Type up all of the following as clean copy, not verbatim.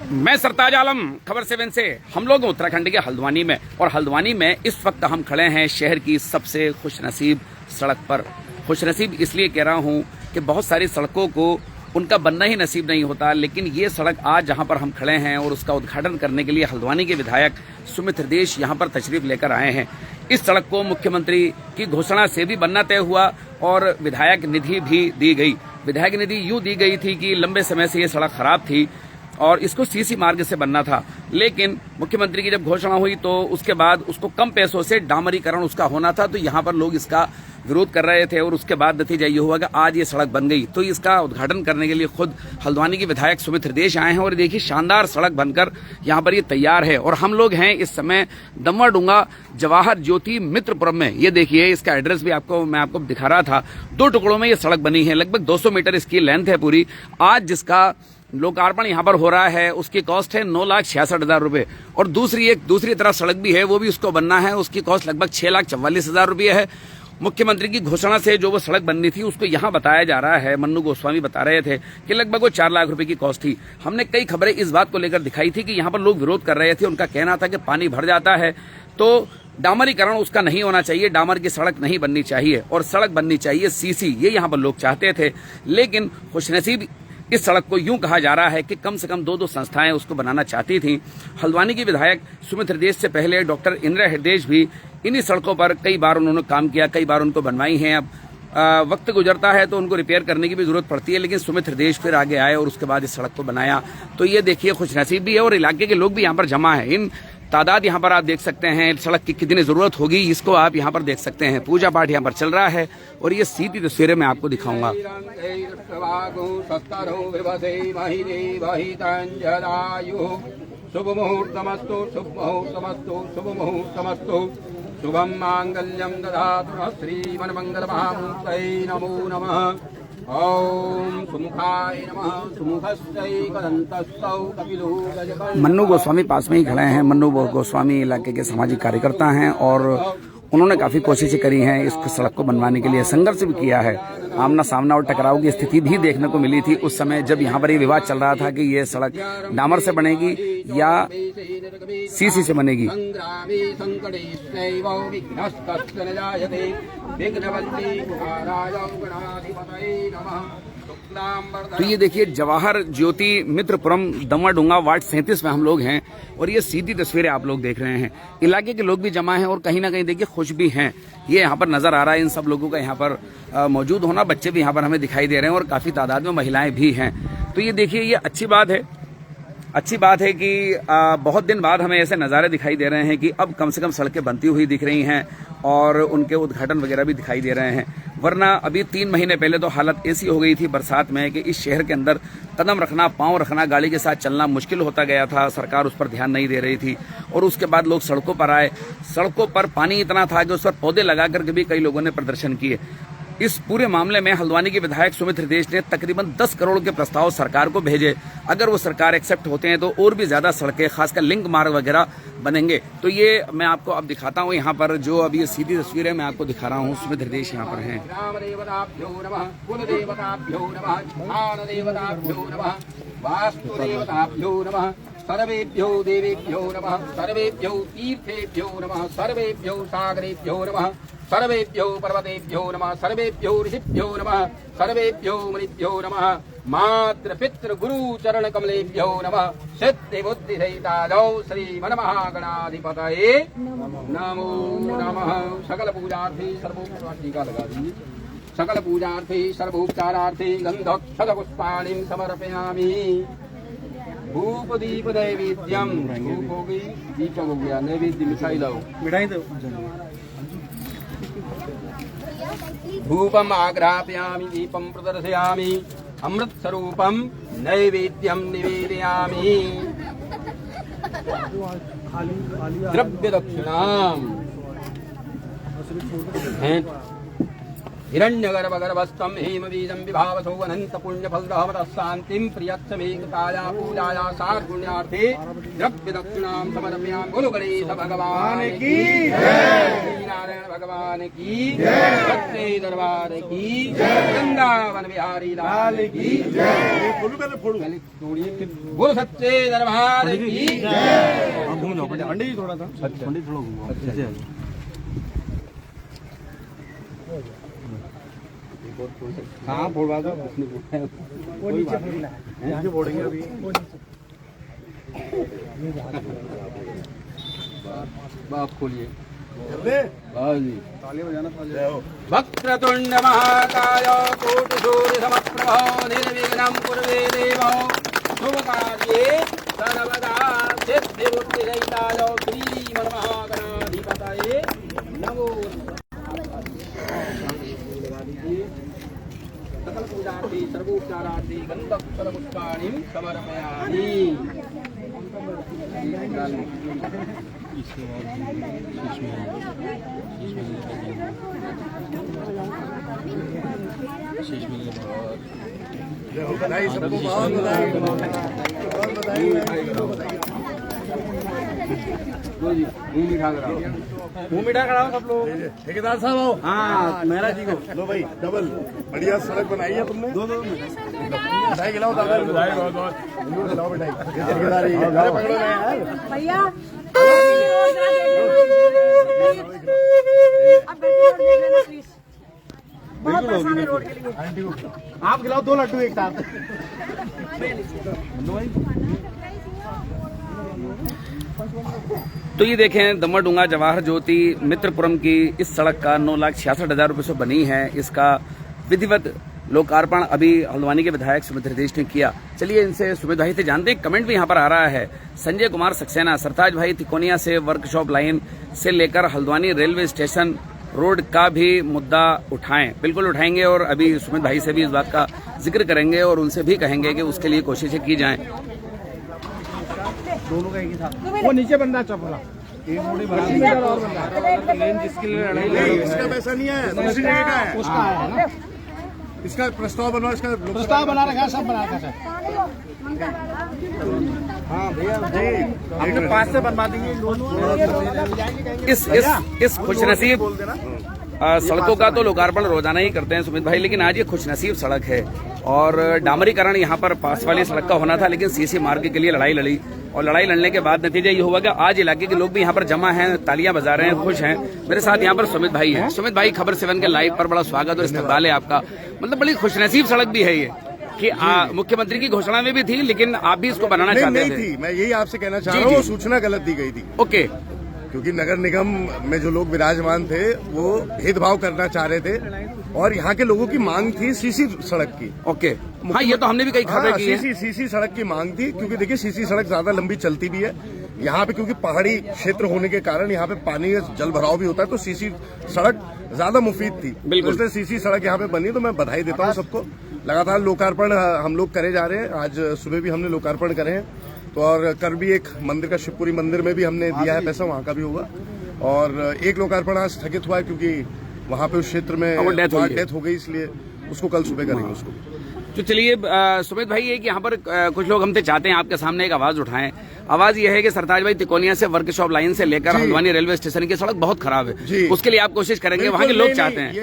मैं सरताज आलम, खबर 7 से। हम लोग उत्तराखंड के हल्द्वानी में, और हल्द्वानी में इस वक्त हम खड़े हैं शहर की सबसे खुशनसीब सड़क पर। खुशनसीब इसलिए कह रहा हूं कि बहुत सारी सड़कों को उनका बनना ही नसीब नहीं होता, लेकिन ये सड़क आज जहां पर हम खड़े हैं और उसका उद्घाटन करने के लिए हल्द्वानी के विधायक सुमित हृदयेश यहां पर तशरीफ लेकर आए हैं। इस सड़क को मुख्यमंत्री की घोषणा से भी बनना तय हुआ और विधायक निधि भी दी गई। विधायक निधि यूं दी गई थी कि लंबे समय से ये सड़क खराब थी और इसको सीसी मार्ग से बनना था, लेकिन मुख्यमंत्री की जब घोषणा हुई तो उसके बाद उसको कम पैसों से डामरीकरण उसका होना था, तो यहाँ पर लोग इसका विरोध कर रहे थे और उसके बाद नतीजा ये हुआ कि आज ये सड़क बन गई। तो इसका उद्घाटन करने के लिए खुद हल्द्वानी के विधायक सुमित हृदयेश आए हैं और देखिए शानदार सड़क बनकर यहाँ पर ये तैयार है। और हम लोग हैं इस समय दमवाडुंगा जवाहर ज्योति मित्रपुरम में। ये देखिए इसका एड्रेस भी मैं आपको दिखा रहा था। 2 टुकड़ों में ये सड़क बनी है, लगभग 200 मीटर इसकी लेंथ है पूरी। आज जिसका लोकार्पण यहाँ पर हो रहा है उसकी कॉस्ट है 9,66,000 रुपए, और दूसरी तरफ सड़क भी है, वो भी उसको बनना है, उसकी कॉस्ट लगभग 6,44,000 रुपये है। मुख्यमंत्री की घोषणा से जो वो सड़क बननी थी उसको यहाँ बताया जा रहा है, मन्नू गोस्वामी बता रहे थे कि लगभग वो 4 लाख रुपए की कॉस्ट थी। हमने कई खबरें इस बात को लेकर दिखाई थी कि यहाँ पर लोग विरोध कर रहे थे। उनका कहना था कि पानी भर जाता है तो डामरीकरण उसका नहीं होना चाहिए, डामर की सड़क नहीं बननी चाहिए और सड़क बननी चाहिए सीसी, ये यहाँ पर लोग चाहते थे। लेकिन खुशनसीब इस सड़क को यूं कहा जा रहा है कि कम से कम 2 संस्थाएं उसको बनाना चाहती थीं। हल्द्वानी की विधायक सुमित हृदयेश से पहले डॉक्टर इंदिरा हृदयेश भी इन्हीं सड़कों पर कई बार उन्होंने काम किया, कई बार उनको बनवाई हैं। अब वक्त गुजरता है तो उनको रिपेयर करने की भी जरूरत पड़ती है, लेकिन सुमित हृदयेश फिर आगे आए और उसके बाद इस सड़क को बनाया। तो ये देखिए खुशनसीब भी है और इलाके के लोग भी यहाँ पर जमा है। इन तादाद यहाँ पर आप देख सकते हैं, सड़क की कितनी जरूरत होगी इसको आप यहाँ पर देख सकते हैं। पूजा पाठ यहाँ पर चल रहा है और ये सीधी तस्वीरें मैं आपको दिखाऊंगा। शुभ मुहूर्तमस्तु, शुभ मुहूर्तमस्तु, शुभ मुहूर्तमस्तु, शुभम मांगल्यम दधातु श्रीमन्मंगल महामूर्तये नमो नमः। ओम सुमुखाय नमः, सुमुखस्यैकदन्तस्तौ कपिलो गजकर्णः। मन्नू गोस्वामी पास में ही खड़े हैं। मन्नू गोस्वामी इलाके के सामाजिक कार्यकर्ता हैं और उन्होंने काफी कोशिशें करी हैं इस सड़क को बनवाने के लिए, संघर्ष भी किया है। आमना सामना और टकराव की स्थिति भी देखने को मिली थी उस समय जब यहाँ पर ये विवाद चल रहा था कि ये सड़क डामर से बनेगी या सीसी से बनेगी। तो ये देखिए जवाहर ज्योति मित्रपुरम दमवाडुंगा वार्ड 37 में हम लोग हैं और ये सीधी तस्वीरें आप लोग देख रहे हैं। इलाके के लोग भी जमा हैं और कहीं ना कहीं देखिए खुश भी हैं। ये यहाँ पर नजर आ रहा है इन सब लोगों का यहाँ पर मौजूद होना। बच्चे भी यहाँ पर हमें दिखाई दे रहे हैं और काफी तादाद में महिलाएं भी हैं। तो ये देखिए ये अच्छी बात है कि बहुत दिन बाद हमें ऐसे नज़ारे दिखाई दे रहे हैं कि अब कम से कम सड़कें बनती हुई दिख रही हैं और उनके उद्घाटन वगैरह भी दिखाई दे रहे हैं। वरना अभी 3 महीने पहले तो हालत ऐसी हो गई थी बरसात में कि इस शहर के अंदर कदम रखना, पांव रखना, गाड़ी के साथ चलना मुश्किल होता गया था। सरकार उस पर ध्यान नहीं दे रही थी और उसके बाद लोग सड़कों पर आए। सड़कों पर पानी इतना था कि उस पर पौधे लगा करके भी कई लोगों ने प्रदर्शन किए। इस पूरे मामले में हल्द्वानी के विधायक सुमित हृदयेश ने तकरीबन 10 करोड़ के प्रस्ताव सरकार को भेजे। अगर वो सरकार एक्सेप्ट होते हैं तो और भी ज्यादा सड़कें, खासकर लिंक मार्ग वगैरह बनेंगे। तो ये मैं आपको अब दिखाता हूँ यहाँ पर जो अभी ये सीधी तस्वीरें मैं आपको दिखा रहा हूँ। सुमित हृदयेश यहाँ पर हैं। सर्वेभ्यो देवेभ्यो नमः, सर्वेभ्यो तीर्थेभ्यो नमः, सर्वेभ्यो सागरेभ्यो नमः, सर्वेभ्यो पर्वतेभ्यो नमः, सर्वेभ्यो ऋषिभ्यो नमः, सर्वेभ्यो मुनिभ्यो नमः, मातृ पितृ गुरु चरण कमलेभ्यो नमः। सिद्धि बुद्धि सहितादौ श्री मनमहागणाधिपतये नमो नमः। सकल पूजार्थी सर्वोपचार लगा दीजिए। सकल पूजार्थी सर्वोपचारार्थी गंधोक्षत पुष्पाणि समर्पयामि। धूप दीप नैवेद्यम, धूप हो गई, दीपक हो गया, नैवेद्य मिठाई लाओ, मिठाई दो। धूपम आग्रापयामि, दीपम प्रदर्शयामि, अमृत स्वरूपम नैवेद्यम निवेदयामि। द्रव्य दक्षिणाम हिरण्यगर्भगर्भस्थं हेमबीजं विभावसो अनन्तपुण्यफलदहवतः शान्तिं प्रियक्षमेकताया पूजाया सार्गुण्यार्थे द्रव्यदक्षिणां समर्पयामि। बोलो गणेश भगवान की जय, नारायण भगवान की जय, सच्चे दरबार की जय, वृंदावन बिहारी लाल की जय। बोलो सच्चे दरबार की जय। घूम जाओ पंडित थोड़ा सा, पंडित थोड़ा घूमो। हाँ फोड़वा दो, वो नीचे फोड़ना है, नीचे फोड़ेंगे अभी। बाप खोलिए, ताली बजाना। वक्रतुंड महाकाय कोटिसूर्य समप्रभ निर्विघ्नं कुरु देव शुभकार्ये सर्वदा सिद्धिबुद्धिरहिताय श्रीमन्महागणाधिपतये नमो। सकल पूजार्थी सर्वोपचारार्थी गंधपुष्पाणि समर्पयामि। बधाई सबको, बहुत बधाई, बहुत बधाई। मुंह मीठा कराओ, मुंह मीठा कराओ सब लोग। ठेकेदार साहब आओ। हाँ मेहरा जी को लो भाई, डबल बढ़िया सड़क बनाई है तुमने। दो मिठाई खिलाओ, बधाई बहुत बहुत खिलाओ मिठाई। ठेकेदारी भैया बहुत परेशान है रोड के लिए। आप खिलाओ 2 लड्डू एक साथ। तो ये देखें दमड़डुंगा जवाहर ज्योति मित्रपुरम की इस सड़क का 9,66,000 रुपये से बनी है। इसका विधिवत लोकार्पण अभी हल्द्वानी के विधायक सुमित हृदयेश ने किया। चलिए इनसे सुमित भाई से जानते हैं। कमेंट भी यहाँ पर आ रहा है। संजय कुमार सक्सेना, सरताज भाई तिकोनिया से वर्कशॉप लाइन से लेकर हल्द्वानी रेलवे स्टेशन रोड का भी मुद्दा उठाएं। बिल्कुल उठाएंगे और अभी सुमित भाई से भी इस बात का जिक्र करेंगे और उनसे भी कहेंगे कि उसके लिए कोशिशें की जाएं। दोनों का एक ही साथ। वो नीचे बंदा चपला, जिसके लिए लड़ाई, इसका पैसा नहीं है, दूसरी जगह का है, उसका है ना। इसका प्रस्ताव बनवा, इसका प्रस्ताव बना रखा है, सब बना रखा है। हाँ भैया अपने पास से बनवा देंगे। इस खुशनसीब सड़कों का तो लोकार्पण रोजाना ही करते हैं सुमित भाई, लेकिन आज ये खुशनसीब सड़क है और डामरीकरण यहाँ पर पास वाली सड़क का होना था, लेकिन सीसी मार्ग के लिए लड़ाई लड़ी और लड़ाई लड़ने के बाद नतीजा ये हुआ कि आज इलाके के लोग भी यहाँ पर जमा हैं, तालियां बजा रहे हैं, खुश हैं। मेरे साथ यहाँ पर सुमित भाई हैं। सुमित भाई, खबर 7 के लाइव पर बड़ा स्वागत और इस्तकबाल है आपका। मतलब बड़ी खुशनसीब सड़क भी है ये कि मुख्यमंत्री की घोषणा में भी थी, लेकिन आप भी इसको बनाना चाहते थे। मैं यही आपसे कहना चाह रहा हूँ, सूचना गलत दी गई थी। ओके, क्योंकि नगर निगम में जो लोग विराजमान थे वो भेदभाव करना चाह रहे थे और यहाँ के लोगों की मांग थी सीसी सड़क की। ओके, हाँ ये तो हमने भी कई खबरें की है। सीसी सड़क की मांग थी, क्योंकि देखिए सीसी सड़क ज्यादा लंबी चलती भी है यहाँ पे, क्योंकि पहाड़ी क्षेत्र होने के कारण यहाँ पे पानी जल भराव भी होता है, तो सीसी सड़क ज्यादा मुफीद थी। इसलिए सीसी सड़क यहाँ पे बनी, तो मैं बधाई देता हूँ सबको। लगातार लोकार्पण हम लोग करे जा रहे हैं। आज सुबह भी हमने लोकार्पण करे हैं, तो और कल भी एक मंदिर का, शिवपुरी मंदिर में भी हमने दिया है पैसा, वहाँ का भी होगा। और एक लोकार्पण आज स्थगित हुआ है क्योंकि वहाँ पे उस क्षेत्र में डेथ हो गई, इसलिए उसको कल सुबह करेंगे उसको। तो चलिए सुमित भाई, ये कि यहाँ पर कुछ लोग हमसे चाहते हैं आपके सामने एक आवाज उठाएं। आवाज ये है कि सरताज भाई तिकोनिया से वर्कशॉप लाइन से लेकर हल्द्वानी रेलवे स्टेशन की सड़क बहुत खराब है, उसके लिए आप कोशिश करेंगे, वहाँ के लोग चाहते हैं।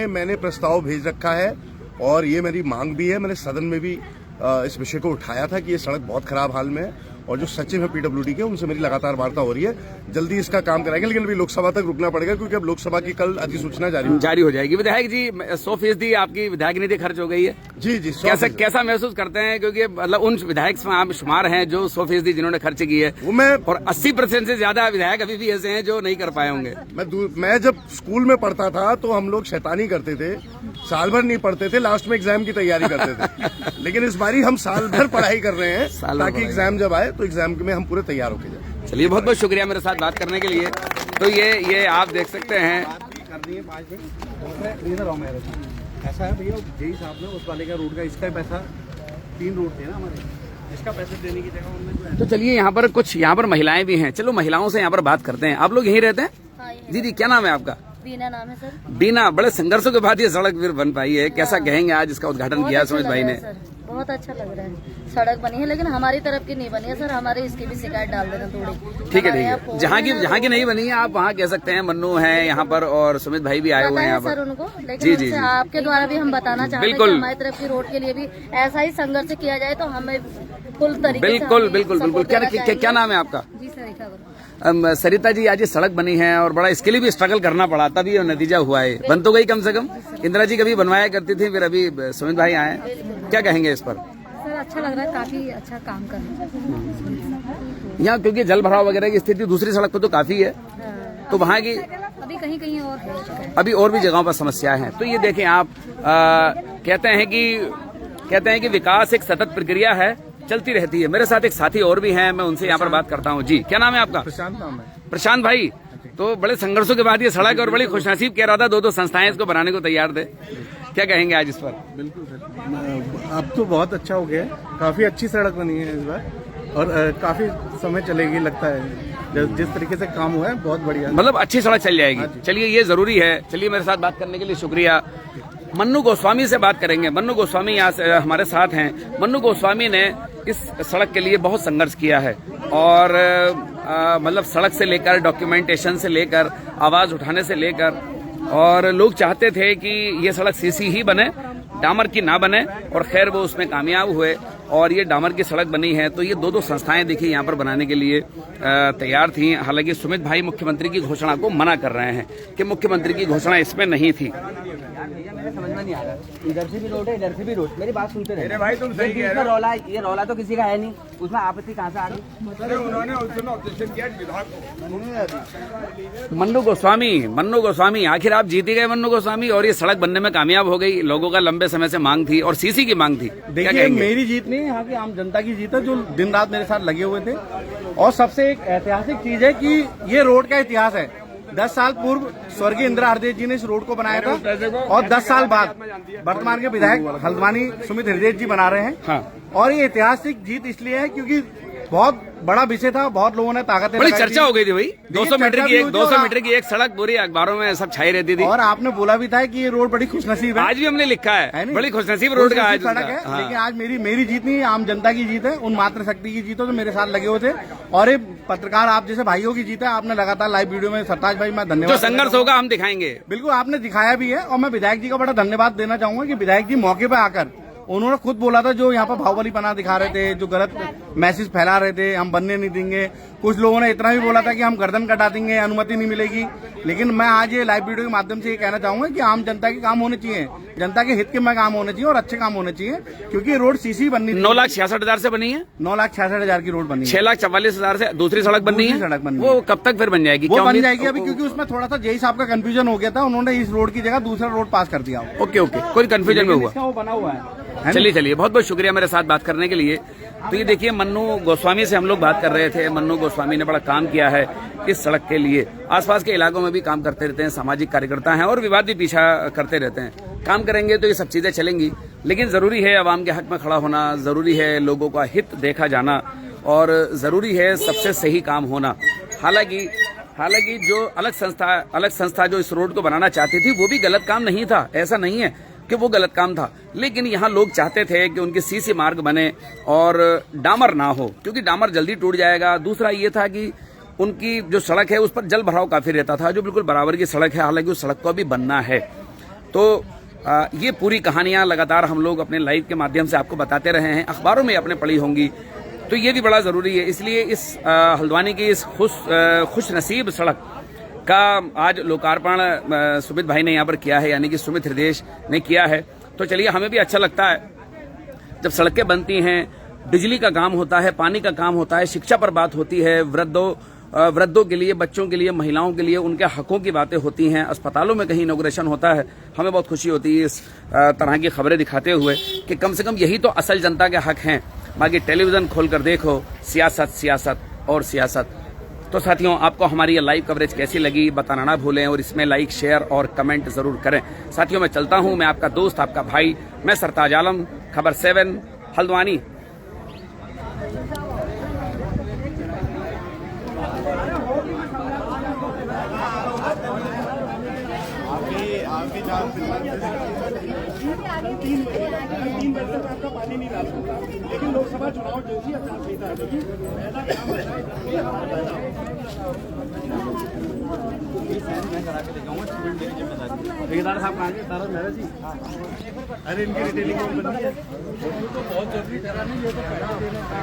मैंने प्रस्ताव भेज रखा है और ये मेरी मांग भी है। मैंने सदन में भी इस विषय को उठाया था कि ये सड़क बहुत खराब हाल में है और जो सचिव है पीडब्ल्यूडी के, उनसे मेरी लगातार वार्ता हो रही है। जल्दी इसका काम कराएंगे, लेकिन अभी लोकसभा तक रुकना पड़ेगा क्योंकि अब लोकसभा की कल अधिसूचना जारी हो जाएगी। विधायक जी, 100% आपकी विधायक निधि खर्च हो गई है। जी जी, कैसा महसूस करते हैं? क्योंकि मतलब उन विधायक में आप शुमार हैं जो 100% जिन्होंने खर्च की है, वो मैं, और 80% से ज्यादा विधायक अभी भी ऐसे हैं जो नहीं कर पाए होंगे। मैं जब स्कूल में पढ़ता था तो हम लोग शैतानी करते थे, साल भर नहीं पढ़ते थे, लास्ट में एग्जाम की तैयारी करते थे। लेकिन इस बारी हम साल भर पढ़ाई कर रहे हैं ताकि एग्जाम जब आए तो एग्जाम में हम पूरे तैयार होके जाए। चलिए, बहुत बहुत शुक्रिया मेरे साथ बात करने के लिए। तो ये आप देख सकते हैं, ऐसा है भैया, जेई साहब ने उस वाले का रूट का, इसका पैसा 3 रूट थे ना हमारे, इसका पैसा देने की जगह उन्होंने। तो चलिए, यहाँ पर कुछ महिलाएं भी हैं। चलो महिलाओं से यहाँ पर बात करते हैं। आप लोग यहीं रहते हैं? दीदी क्या नाम है आपका? बीना नाम है सर। बीना, बड़े संघर्षों के बाद ये सड़क फिर बन पाई है, कैसा कहेंगे आज इसका उद्घाटन बहुत किया अच्छा सुमित भाई लग ने? रहा है सर, बहुत अच्छा लग रहा है। सड़क बनी है लेकिन हमारी तरफ की नहीं बनी है सर, हमारे इसकी भी शिकायत डाल देना थोड़ी। ठीक है, जहाँ की नहीं बनी है आप वहाँ कह सकते हैं। मन्नू है यहाँ पर और सुमित भाई भी आए हुए हैं यहाँ सर पर। उनको, जी, लेकिन जी, जी। आपके द्वारा भी हम बताना चाहते हैं कि बिल्कुल। हमारी तरफ की रोड के लिए भी ऐसा ही संघर्ष किया जाए तो हमें फुल तरीके से बिल्कुल बिल्कुल बिल्कुल। क्या नाम है आपका? जी सरिता वर्मा। सरिता जी, आज ये सड़क बनी है और बड़ा इसके लिए भी स्ट्रगल करना पड़ा, तभी नतीजा हुआ है। बन तो गई कम से कम। इंदिरा जी कभी बनवाया करती थी, फिर अभी सुमित भाई आए, क्या कहेंगे इस पर? सर अच्छा लग रहा है, काफी अच्छा काम कर रहे हैं यहाँ, क्योंकि जल भराव वगैरह की स्थिति दूसरी सड़क पर तो काफी है, तो वहाँ की अभी कहीं कहीं और है, अभी और भी जगहों पर समस्याएं हैं। तो ये देखें आप, कहते हैं कि विकास एक सतत प्रक्रिया है, चलती रहती है। मेरे साथ एक साथी और भी हैं, मैं उनसे यहाँ पर बात करता हूँ। जी, क्या नाम है आपका? प्रशांत नाम है। प्रशांत भाई, तो बड़े संघर्षों के बाद ये सड़क और बड़ी खुशनसीब कह रहा था, दो संस्थाएं इसको बनाने को तैयार थे, क्या कहेंगे आज इस पर? बिल्कुल सर, अब तो बहुत अच्छा हो गया है, काफी अच्छी सड़क बनी है इस बार और काफी समय चलेगी लगता है। जिस तरीके से काम हुआ है बहुत बढ़िया, मतलब अच्छी सड़क चल जाएगी। चलिए, ये जरूरी है। चलिए, मेरे साथ बात करने के लिए शुक्रिया। मन्नू गोस्वामी से बात करेंगे। मन्नू गोस्वामी यहाँ से हमारे साथ हैं। मन्नू गोस्वामी ने इस सड़क के लिए बहुत संघर्ष किया है और मतलब सड़क से लेकर डॉक्यूमेंटेशन से लेकर आवाज उठाने से लेकर, और लोग चाहते थे कि ये सड़क सीसी ही बने, डामर की ना बने, और खैर वो उसमें कामयाब हुए और ये डामर की सड़क बनी है। तो ये दो संस्थाएं देखिए यहाँ पर बनाने के लिए तैयार थी। हालांकि सुमित भाई मुख्यमंत्री की घोषणा को मना कर रहे हैं कि मुख्यमंत्री की घोषणा इसमें नहीं थी। समझ में नहीं आ रहा, इधर से भी रोड है, इधर से भी रोड। मेरी बात सुनते रहे। मेरे भाई तुम सही कह रहे हो। रौला, ये रौला तो किसी का है नहीं, उसमें आपत्ति कहाँ से आ गई? उन्होंने उस समय ऑब्जेक्शन किया विभाग को। मन्नू गोस्वामी, आखिर आप जीत ही गए मन्नू गोस्वामी, और ये सड़क बनने में कामयाब हो गई। लोगों का लंबे समय से मांग थी और सीसी की मांग थी। देखिए मेरी जीत नहीं है, यहाँ की आम जनता की जीत है जो दिन रात मेरे साथ लगे हुए थे। और सबसे एक ऐतिहासिक चीज है कि ये रोड का इतिहास है। 10 साल पूर्व स्वर्गीय इंदिरा हृदय जी ने इस रोड को बनाया था और 10 साल बाद वर्तमान के विधायक हल्द्वानी सुमित हृदय जी बना रहे हैं। हाँ। और ये ऐतिहासिक जीत इसलिए है क्योंकि बहुत बड़ा विषय था, बहुत लोगों ने ताकतें बड़ी लगाई चर्चा थी। हो गई थी भाई। 200 मीटर की एक सड़क पूरी अखबारों में सब छाई रहती थी। और आपने बोला भी था कि ये रोड बड़ी खुशनसीब है। आज भी हमने लिखा है नहीं? बड़ी खुशनसीब रोड का आज सड़क है। हाँ। लेकिन आज मेरी जीत नहीं, आम जनता की जीत है, उन मात्र शक्ति की जीत है जो मेरे साथ लगे हुए थे। और ये पत्रकार आप जैसे भाइयों की जीत है। आपने लगातार लाइव वीडियो में, सरताज भाई मैं धन्यवाद, जो संघर्ष होगा हम दिखाएंगे। बिल्कुल आपने दिखाया भी है। और मैं विधायक जी का बड़ा धन्यवाद देना चाहूंगा कि विधायक जी मौके पर आकर उन्होंने खुद बोला था, जो यहाँ पर बाहुबली पना दिखा रहे थे, जो गलत मैसेज फैला रहे थे, हम बनने नहीं देंगे। कुछ लोगों ने इतना भी बोला था कि हम गर्दन कटा देंगे, अनुमति नहीं मिलेगी। लेकिन मैं आज ये लाइव वीडियो के माध्यम से ये कहना चाहूंगा कि आम जनता के काम होने चाहिए, जनता के हित के में काम होने चाहिए और अच्छे काम होने चाहिए, क्योंकि ये रोड सीसी बननी थी। 9,66,000 से बनी है। 9,66,000 की रोड बनी है। 6,44,000 से दूसरी सड़क बननी है। सड़क बननी वो कब तक फिर बन जाएगी? वो क्या बन उम्मीद? जाएगी अभी, क्योंकि उसमें थोड़ा सा जेई साहब का कंफ्यूजन हो गया था। उन्होंने इस रोड की जगह दूसरा रोड पास कर दिया। ओके, कोई कंफ्यूजन में हुआ। वो बना हुआ है। चलिए, बहुत बहुत शुक्रिया मेरे साथ बात करने के लिए। तो ये देखिए, मन्नू गोस्वामी से हम लोग बात कर रहे थे। मन्नू गोस्वामी ने बड़ा काम किया है इस सड़क के लिए। आसपास के इलाकों में भी काम करते रहते हैं, सामाजिक कार्यकर्ता हैं और विवाद भी पीछा करते रहते हैं। काम करेंगे तो ये सब चीजें चलेंगी, लेकिन जरूरी है अवाम के हक में खड़ा होना, जरूरी है लोगों का हित देखा जाना, और जरूरी है सबसे सही काम होना। हालांकि जो अलग संस्था जो इस रोड को बनाना चाहती थी, वो भी गलत काम नहीं था। ऐसा नहीं है कि वो गलत काम था, लेकिन यहाँ लोग चाहते थे कि उनके सीसी मार्ग बने और डामर ना हो, क्योंकि डामर जल्दी टूट जाएगा। दूसरा ये था कि उनकी जो सड़क है उस पर जल भराव काफी रहता था, जो बिल्कुल बराबर की सड़क है। हालांकि उस सड़क को भी बनना है। तो ये पूरी कहानियां लगातार हम लोग अपने लाइव के माध्यम से आपको बताते रहे हैं, अखबारों में आपने पढ़ी होंगी। तो ये भी बड़ा जरूरी है। इसलिए इस हल्द्वानी की इस खुश नसीब सड़क का आज लोकार्पण सुमित भाई ने यहाँ पर किया है, यानी कि सुमित हृदय ने किया है। तो चलिए, हमें भी अच्छा लगता है जब सड़कें बनती हैं, बिजली का काम होता है, पानी का काम होता है, शिक्षा पर बात होती है, वृद्धों के लिए, बच्चों के लिए, महिलाओं के लिए उनके हकों की बातें होती हैं, अस्पतालों में कहीं इनॉग्रेशन होता है। हमें बहुत खुशी होती है इस तरह की खबरें दिखाते हुए कि कम से कम यही तो असल जनता के हक हैं। बाकी टेलीविजन खोलकर देखो, सियासत और सियासत। तो साथियों, आपको हमारी ये लाइव कवरेज कैसी लगी बताना ना भूलें, और इसमें लाइक, शेयर और कमेंट जरूर करें। साथियों, मैं चलता हूं, मैं आपका दोस्त, आपका भाई, मैं सरताज आलम, खबर 7 हल्द्वानी। 3 बजे तक आपका पानी नहीं डाल सकता, लेकिन लोकसभा चुनाव जैसी आचार संहिता है, देखिए ऐसा काम है ठेकेदार साहब कहाँ गए? तारा मेहरा जी। अरे इनकी रिटेलिंग बंद है। तो बहुत जरूरी ठहरा नहीं, ये तो पहले देना था।